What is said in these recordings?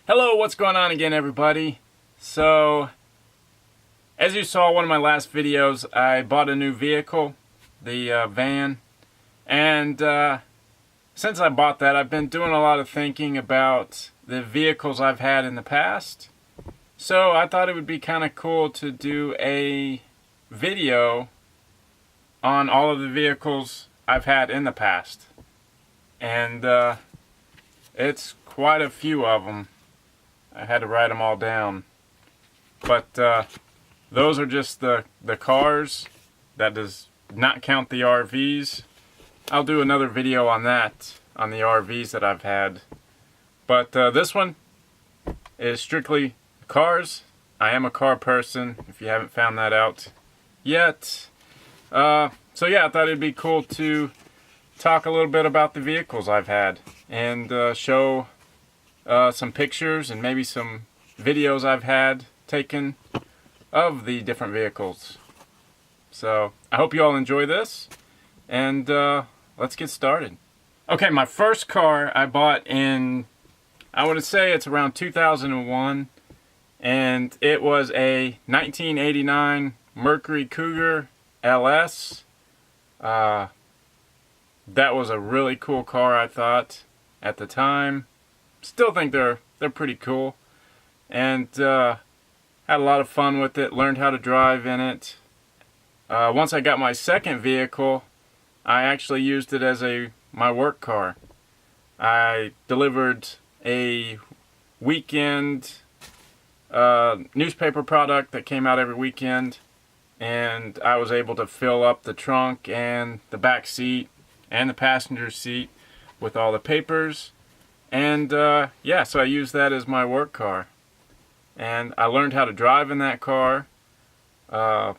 Hello, what's going on again, everybody? So, as you saw in one of my last videos, I bought a new vehicle, the van, and since I bought that, I've been doing a lot of thinking about the vehicles I've had in the past. So I thought it would be kind of cool to do a video on all of the vehicles I've had in the past. And it's quite a few of them. I had to write them all down. But those are just the cars. That does not count the RVs. I'll do another video on that, on the RVs that I've had. But this one is strictly cars. I am a car person, if you haven't found that out yet. So yeah, I thought it'd be cool to talk a little bit about the vehicles I've had and show some pictures and maybe some videos I've had taken of the different vehicles. So I hope you all enjoy this, and let's get started. Okay, my first car I bought in, I would say it's around 2001, and it was a 1989 Mercury Cougar Ls. That was a really cool car, I thought, at the time. Still think they're pretty cool, and had a lot of fun with it. Learned how to drive in it. Once I got my second vehicle, I actually used it as my work car. I delivered a weekend newspaper product that came out every weekend, and I was able to fill up the trunk and the back seat and the passenger seat with all the papers. And yeah, so I used that as my work car. And I learned how to drive in that car. Well,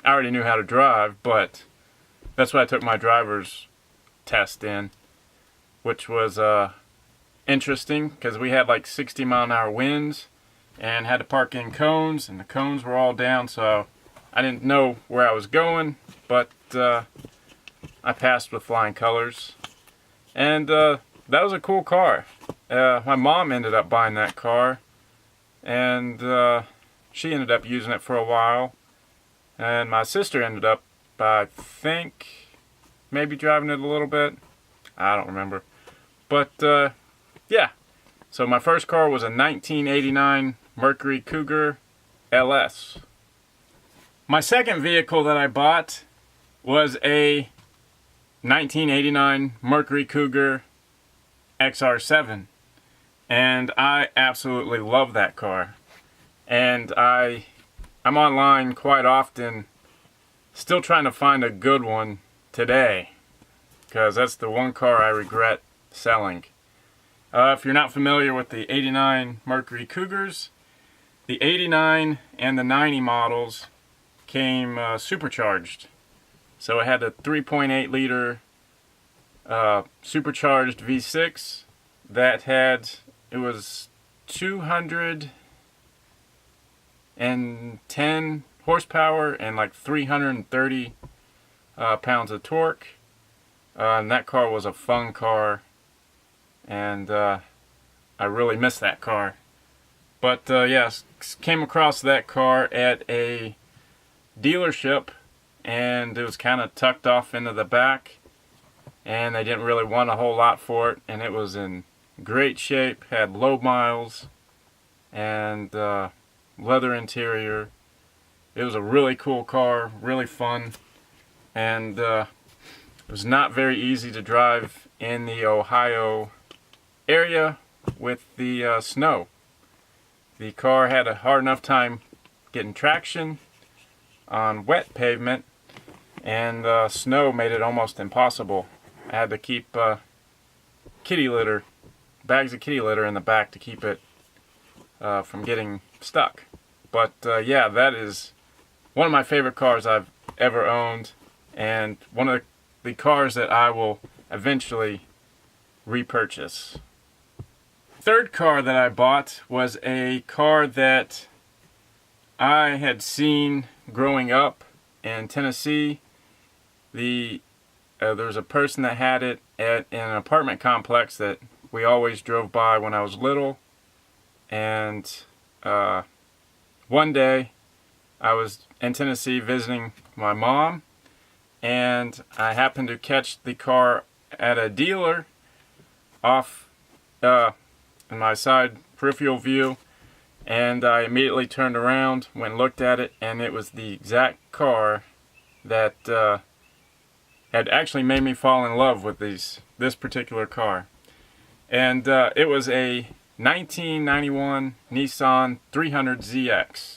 I already knew how to drive, but that's what I took my driver's test in, which was interesting because we had like 60-mile-an-hour winds and had to park in cones, and the cones were all down, so I didn't know where I was going, but I passed with flying colors. And that was a cool car. My mom ended up buying that car, and she ended up using it for a while. And my sister ended up, I think, maybe driving it a little bit. I don't remember. But yeah, so my first car was a 1989 Mercury Cougar Ls. My second vehicle that I bought was a 1989 Mercury Cougar Xr7, and I absolutely love that car. And I'm online quite often, still trying to find a good one today, because that's the one car I regret selling. If you're not familiar with the 89 Mercury Cougars, the 89 and the 90 models came supercharged. So it had a 3.8 liter supercharged V6 that it was 210 horsepower and like 330 pounds of torque. And that car was a fun car, and I really miss that car. But yeah, came across that car at a dealership, and it was kind of tucked off into the back, and they didn't really want a whole lot for it, and it was in great shape, had low miles, and leather interior. It was a really cool car, really fun, and it was not very easy to drive in the Ohio area with the snow. The car had a hard enough time getting traction on wet pavement, and snow made it almost impossible. I had to keep kitty litter, bags of kitty litter in the back to keep it from getting stuck. But yeah, that is one of my favorite cars I've ever owned, and one of the cars that I will eventually repurchase. Third car that I bought was a car that I had seen growing up in Tennessee. There was a person that had it at an apartment complex that we always drove by when I was little. And one day I was in Tennessee visiting my mom, and I happened to catch the car at a dealer off in my side peripheral view, and I immediately turned around, went and looked at it, and it was the exact car that had actually made me fall in love with this particular car. And it was a 1991 Nissan 300ZX.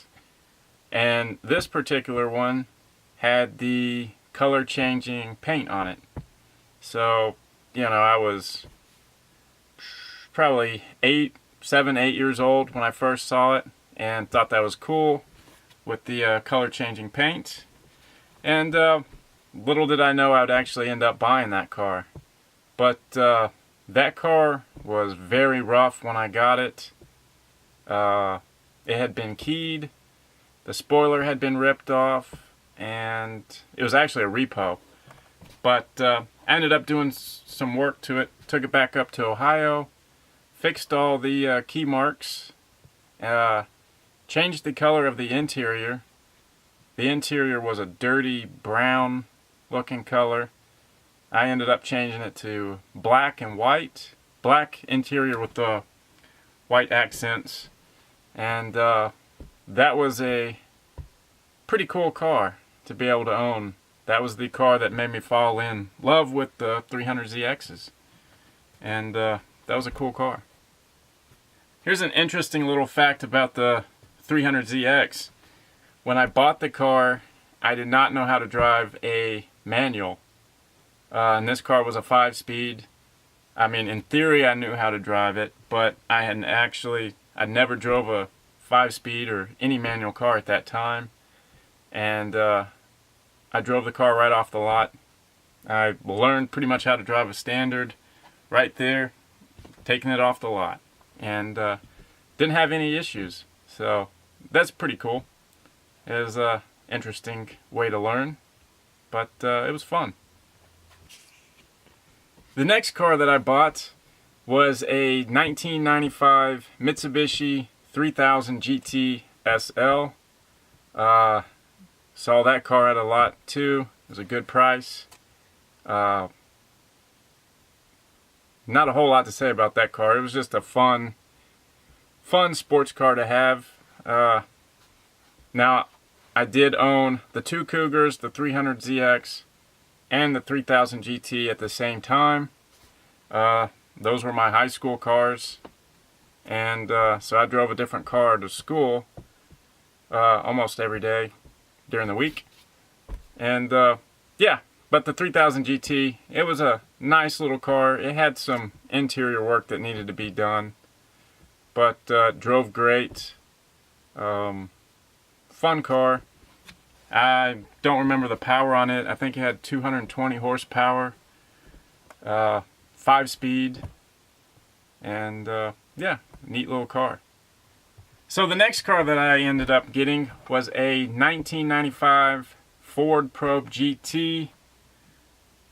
And this particular one had the color changing paint on it. So, you know, I was probably 7, 8 years old when I first saw it and thought that was cool with the color changing paint. And little did I know I would actually end up buying that car. But that car was very rough when I got it. It had been keyed, the spoiler had been ripped off, and it was actually a repo. But I ended up doing some work to it, took it back up to Ohio, fixed all the key marks, changed the color of the interior. The interior was a dirty brown looking color. I ended up changing it to black and white. Black interior with the white accents. And that was a pretty cool car to be able to own. That was the car that made me fall in love with the 300ZXs. And that was a cool car. Here's an interesting little fact about the 300ZX. When I bought the car, I did not know how to drive a manual. And this car was a 5-speed. I mean, in theory, I knew how to drive it, but I never drove a 5-speed or any manual car at that time. And I drove the car right off the lot. I learned pretty much how to drive a standard right there, taking it off the lot. And didn't have any issues. So that's pretty cool. It was an interesting way to learn, but it was fun. The next car that I bought was a 1995 Mitsubishi 3000 GT SL. Saw that car at a lot too. It was a good price. Not a whole lot to say about that car. It was just a fun sports car to have. Now, I did own the two Cougars, the 300ZX and the 3000 GT at the same time. Those were my high school cars, and so I drove a different car to school almost every day during the week. And yeah, but the 3000 GT, it was a nice little car. It had some interior work that needed to be done, but drove great. Fun car. I don't remember the power on it. I think it had 220 horsepower, 5-speed, and yeah, neat little car. So the next car that I ended up getting was a 1995 Ford Probe GT.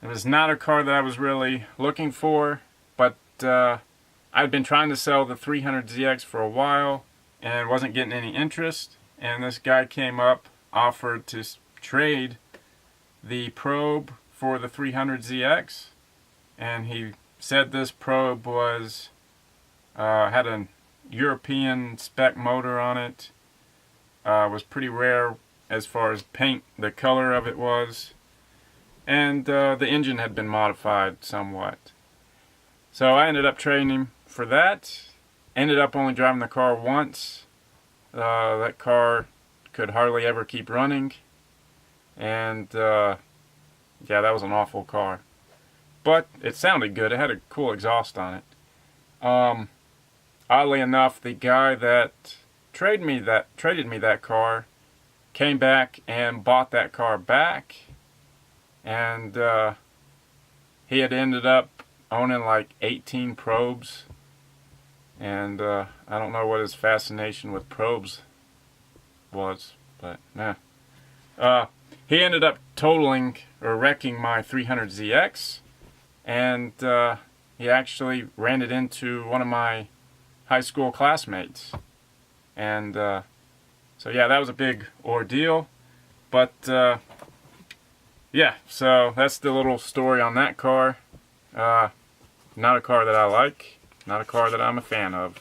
It was not a car that I was really looking for, but I'd been trying to sell the 300ZX for a while and wasn't getting any interest. And this guy came up, offered to trade the Probe for the 300ZX, and he said this Probe was had a European spec motor on it. Was pretty rare as far as paint, the color of it was, and the engine had been modified somewhat. So I ended up trading him for that. Ended up only driving the car once. That car could hardly ever keep running, and yeah, that was an awful car. But it sounded good. It had a cool exhaust on it. Oddly enough, the guy that traded me that car came back and bought that car back, and he had ended up owning like 18 Probes. And I don't know what his fascination with Probes was, but nah. He ended up totaling or wrecking my 300ZX, and he actually ran it into one of my high school classmates. And so yeah, that was a big ordeal. But yeah, so that's the little story on that car. Not a car that I like, not a car that I'm a fan of.